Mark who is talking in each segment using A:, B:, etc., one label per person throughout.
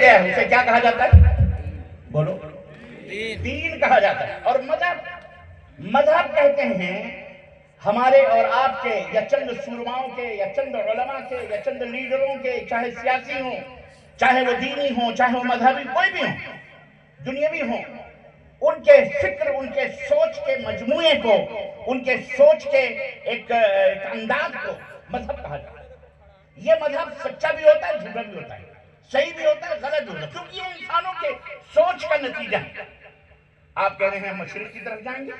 A: گیا ہے اسے کیا کہا جاتا ہے؟ بولو، دین کہا جاتا ہے۔ اور مذہب کہتے ہیں ہمارے اور آپ کے یا چند سورماؤں کے یا چند علماء کے یا چند لیڈروں کے، چاہے سیاسی ہوں، چاہے وہ دینی ہوں، چاہے وہ مذہبی کوئی بھی ہوں، دنیاوی ہوں، ان کے فکر، ان کے سوچ کے مجموعے کو، ان کے سوچ کے ایک انداز کو مذہب کہا جاتا ہے۔ یہ مذہب سچا بھی ہوتا ہے، جھوٹا بھی ہوتا ہے، صحیح بھی ہوتا ہے، غلط بھی ہوتا ہے، کیونکہ یہ انسانوں کے سوچ کا نتیجہ ہے۔ آپ کہہ رہے ہیں ہم مشرق کی طرف جائیں گے،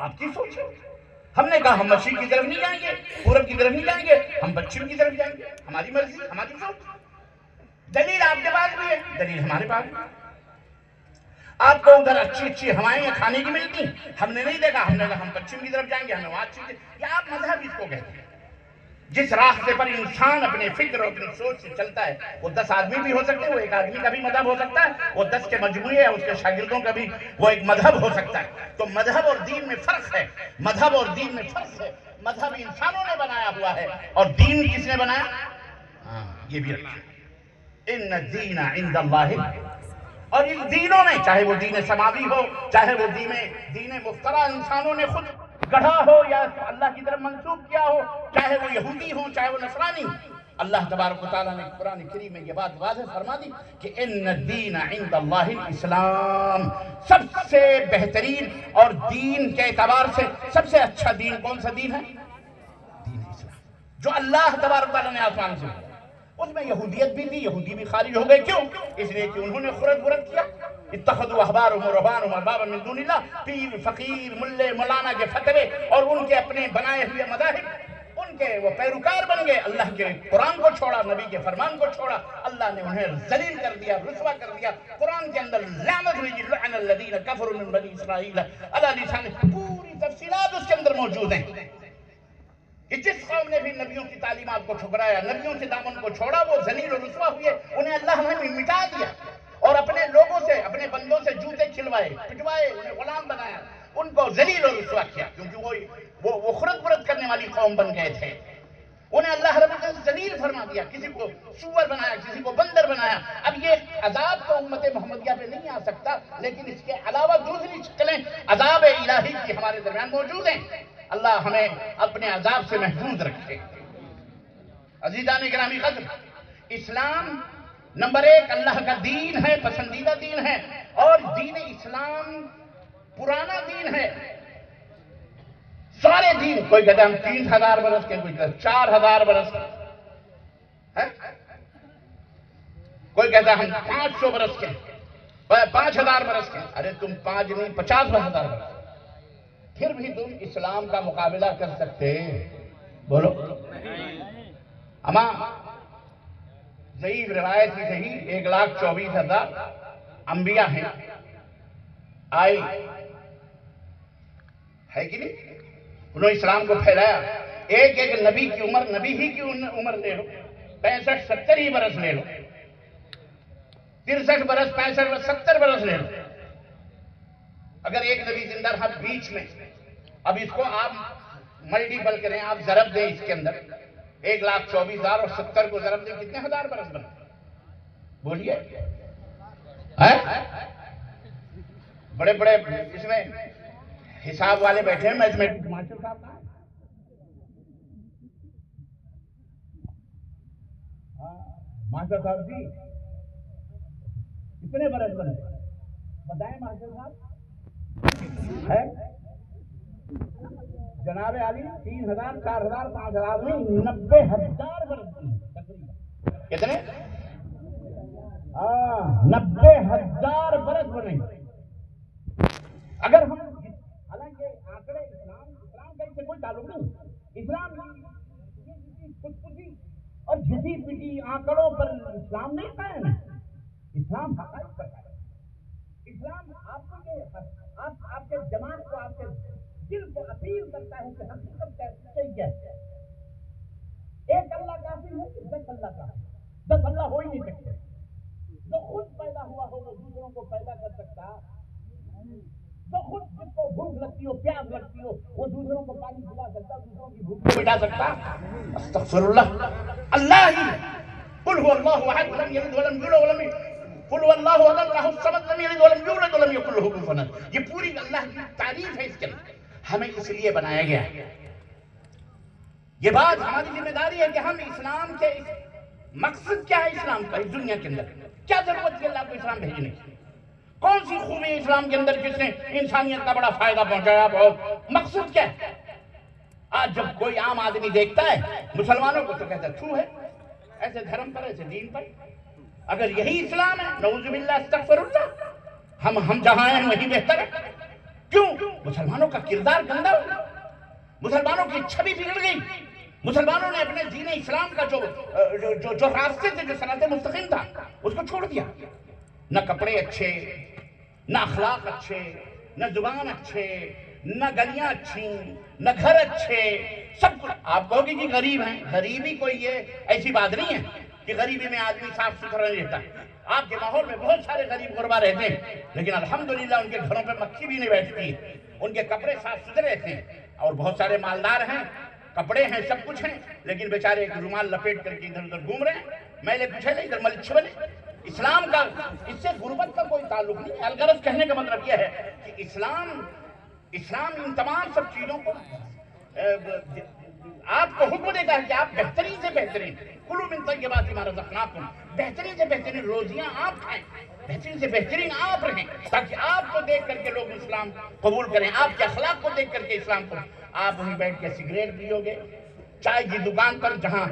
A: آپ کی سوچ ہے۔ ہم نے کہا ہم مشرق کی طرف نہیں جائیں گے، پورب کی طرف نہیں جائیں گے، ہم پچھم کی طرف جائیں گے، ہماری مرضی، ہماری سوچ۔ دلیل آپ کے پاس بھی ہے، دلیل ہمارے پاس بھی ہے۔ آپ کو ادھر اچھی اچھی ہوائیں کھانے کی ملتی، ہم نے نہیں دیکھا، ہم نے کہا ہم پچھم کی طرف جائیں گے، ہمیں وہاں اچھی، یا آپ مذہب اس کو کہتے ہیں۔ جس راستے پر انسان اپنے فکر اور اپنی سوچ سے چلتا ہے، وہ 10 آدمی بھی ہو سکتے ہیں، وہ ایک آدمی کا بھی مذہب ہو سکتا ہے، وہ 10 کے مجموعے ہے اس کے شاگردوں کا بھی وہ ایک مذہب ہو سکتا ہے۔ تو مذہب اور دین میں فرق ہے، مذہب اور دین میں فرق ہے۔ مذہب انسانوں نے بنایا ہوا ہے اور دین کس نے بنایا؟ یہ بھی رکھیں، ان الدین عند اللہ، اور ان دینوں میں، چاہے وہ دین سماوی ہو، چاہے وہ دین مفترا انسانوں نے خود گڑھا ہو یا اللہ کی طرف منسوب کیا ہو، چاہے وہ یہودی ہو، چاہے وہ نصرانی ہو، اللہ تبارک و تعالیٰ نے قرآن کریم میں یہ بات واضح فرما دی کہ ان الدین عند اللہ الاسلام، سب سے بہترین اور دین کے اعتبار سے سب سے اچھا دین کون سا دین ہے؟ دین اسلام، جو اللہ تبارک و تعالیٰ نے آسمان سے، اس میں یہودیت بھی تھی، یہودی بھی خارج ہو گئے، کیوں؟ اس لیے کہ انہوں نے خرد کیا، اتخذوا احبارهم ورهبانهم اربابا من دون اللہ، پیر، فقیر، ملے، مولانا کے فتوے اور ان کے اپنے بنائے ہوئے مذاہب، ان کے وہ پیروکار بن گئے، اللہ کے قرآن کو چھوڑا، نبی کے فرمان کو چھوڑا، اللہ نے انہیں ذلیل کر دیا، رسوا کر دیا۔ قرآن کے اندر لعنت ہوئی، لعن الذین کفروا من بنی اسرائیل علی لسان، پوری تفصیلات اس کے اندر موجود ہیں کہ جس قوم نے بھی نبیوں کی تعلیمات کو ٹھکرایا، نبیوں کے دامن کو چھوڑا، وہ ذلیل و رسوا ہوئے، انہیں اللہ نے مٹا دیا اور اپنے لوگوں سے، اپنے بندوں سے جوتے کھلوائے، پٹوائے، انہیں غلام بنایا، ان کو ذلیل و رسوا کیا، کیونکہ وہ خرد کرنے والی قوم بن گئے تھے۔ انہیں اللہ رب العزت ذلیل فرما دیا، کسی کو سور بنایا، کسی کو بندر بنایا۔ اب یہ عذاب تو امت محمدیہ پہ نہیں آ سکتا، لیکن اس کے علاوہ دوسری شکلیں عذاب الہی کی ہمارے درمیان موجود ہیں۔ اللہ ہمیں اپنے عذاب سے محفوظ رکھے۔ عزیزان گرامی قدر، اسلام نمبر 1 اللہ کا دین ہے، پسندیدہ دین ہے، اور دین اسلام پرانا دین ہے۔ سارے دین، کوئی کہتا ہے ہم 3000 برس کے، کوئی کہتا ہے 4000 برس کے، کوئی کہتا ہے ہم 500 برس کے، 5000 برس کے۔ ارے تم 5 نہیں 50,000 برس، پھر بھی تم اسلام کا مقابلہ کر سکتے؟ بولو۔ اما ضعیف روایت ہی صحیح 1,24,000 انبیاء ہیں، آئے ہے کہ نہیں؟ انہوں نے اسلام کو پھیلایا۔ ایک ایک نبی کی عمر، نبی ہی کی عمر لے لو، 65-70 ہی برس لے لو، 63 برس، 65 برس، 70 برس لے لو۔ اگر ایک نبی زندہ رہا بیچ میں، اب اس کو آپ ملٹیپل کریں، آپ ضرب دیں اس کے اندر، 1,24,000 اور 70 کو ضرب دیں، کتنے ہزار برس بنے؟ بولیے۔ بڑے بڑے اس میں حساب والے بیٹھے ہیں، میتھمیٹکس ماسٹر صاحب کہاں؟ ماسٹر صاحب جی کتنے برس بنے بتائیں ماسٹر صاحب؟ ہے جناب عالی 3,000 4,000 5,000 نہیں 90,000 برس بنے۔ کتنے؟ 90,000 برس بنے۔ اگر ہم، حالانکہ آنکڑے اسلام کا اس سے کوئی تعلق نہیں، اسلام اور جھٹی پٹی آنکڑوں پر اسلام نہیں قائم ہے، اسلام حقائق پر قائم ہے۔ اسلام آپ کے جماعت کو، آپ کے دل کو اپیل کرتا ہے کہ حقیقت کیا ہے۔ ایک اللہ کافی ہے کہ 10 اللہ کافی، 10 اللہ ہو ہی نہیں سکتے۔ جو خود پیدا ہوا ہو وہ دوسروں کو پیدا کر سکتا، جو خود جس کو بھوک لگتی ہو، پیاس لگتی ہو، وہ دوسروں کو پانی پلا سکتا، دوسروں کی بھوک کو مٹا سکتا؟ استغفر اللہ، اللہ ہی قل هو الله احد لم يلد ولم يولد ولم قل هو الله احد الله الصمد لم يلد ولم يولد ولم يكن له كفوا احد. یہ پوری اللہ کی تعریف ہے اس کے اندر. ہمیں اس لیے بنایا گیا ہے. یہ بات ہماری ذمہ داری ہے کہ ہم اسلام کے مقصد کیا ہے اسلام کا اس دنیا کے اندر, کیا ضرورت ہے اللہ کو اسلام بھیجنے کی, کون سی خوبی ہے اسلام کے اندر جس نے انسانیت کا بڑا فائدہ پہنچایا, بہت مقصد کیا ہے. آج جب کوئی عام آدمی دیکھتا ہے مسلمانوں کو تو کہتا ہے تھو ہے ایسے دھرم پر, ایسے دین پر. اگر یہی اسلام ہے نعوذ باللہ استغفر اللہ, ہم جہاں ہیں وہیں بہتر ہے. کیوں؟ مسلمانوں کا کردار گندا ہو گیا, مسلمانوں کی چھوی بگڑ گئی, مسلمانوں نے اپنے دین اسلام کا جو راستے تھے, جو صراط مستقیم تھا, اس کو چھوڑ دیا. نہ کپڑے اچھے, نہ اخلاق اچھے, نہ زبان اچھے, نہ گلیاں اچھی, نہ گھر اچھے, سب کچھ. آپ کہو گے کہ غریب ہیں, غریبی کوئی یہ ایسی بات نہیں ہے کہ غریبی میں آدمی صاف ستھرا نہیں رہتا. آپ کے ماحول میں بہت سارے غریب غربا رہتے ہیں, لیکن الحمدللہ ان کے گھروں پہ مکھی بھی نہیں بیٹھتی, ان کے کپڑے صاف ستھرے رہتے ہیں. اور بہت سارے مالدار ہیں, کپڑے ہیں, سب کچھ ہیں, لیکن بیچارے ایک رومال لپیٹ کر کے ادھر ادھر گھوم رہے ہیں, میلے کچھ ہے نہیں, ادھر ملچھ بنے. اسلام کا اس سے غربت کا کوئی تعلق نہیں. الغرض کہنے کا مطلب یہ ہے کہ اسلام ان تمام سب چیزوں کو آپ کو حکم دیتا ہے کہ آپ بہترین سے بہترین کلوا من طیبات ما رزقناکم, بہترین سے بہترین روزیاں آپ کھائیں, بہترین سے بہترین آپ رہیں, تاکہ آپ کو دیکھ کر کے لوگ اسلام قبول کریں, آپ کے اخلاق کو دیکھ کر کے اسلام کو. آپ وہیں بیٹھ کے سگریٹ پیو گے, چائے کی دکان پر جہاں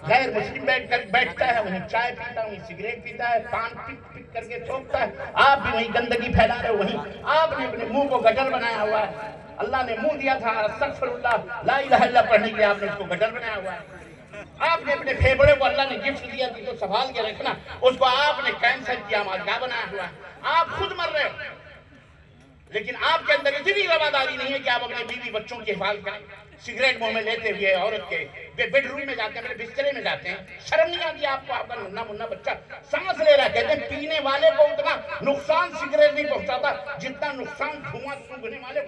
A: غیر مسلم بیٹھتا ہے وہیں چائے پیتا ہے, وہیں سگریٹ پیتا ہے, پان پک کر کے تھوکتا ہے, آپ بھی وہیں گندگی پھیلا رہے ہو. وہیں آپ نے اپنے منہ کو گٹر بنایا ہوا ہے. اللہ نے منہ دیا تھا استغفر اللہ لا الہ الا اللہ پڑھنے کے لیے, آپ نے اس کو گٹر بنایا ہوا ہے. آپ نے اپنے پھیپڑے کو اللہ نے گفٹ دیا تھی تو سنبھال کے رکھنا, اس کو آپ نے کینسر کیا مادہ بنایا ہوا ہے. آپ خود مر رہے ہو, لیکن آپ کے اندر اتنی رواداری نہیں ہے کہ آپ اپنے بیوی بچوں کی حفاظت کریں. سگریٹ منہ میں لیتے ہوئے عورت کے بیڈ روم میں جاتے ہیں, میرے بسترے میں جاتے ہیں, شرم نہیں آتی آپ کو؟ آپ کا ننھا منھا بچہ سانس لے رہا ہے, کہتے ہیں پینے والے کو اتنا نقصان سگریٹ نہیں پہنچاتا جتنا نقصان دھواں سونگھنے والے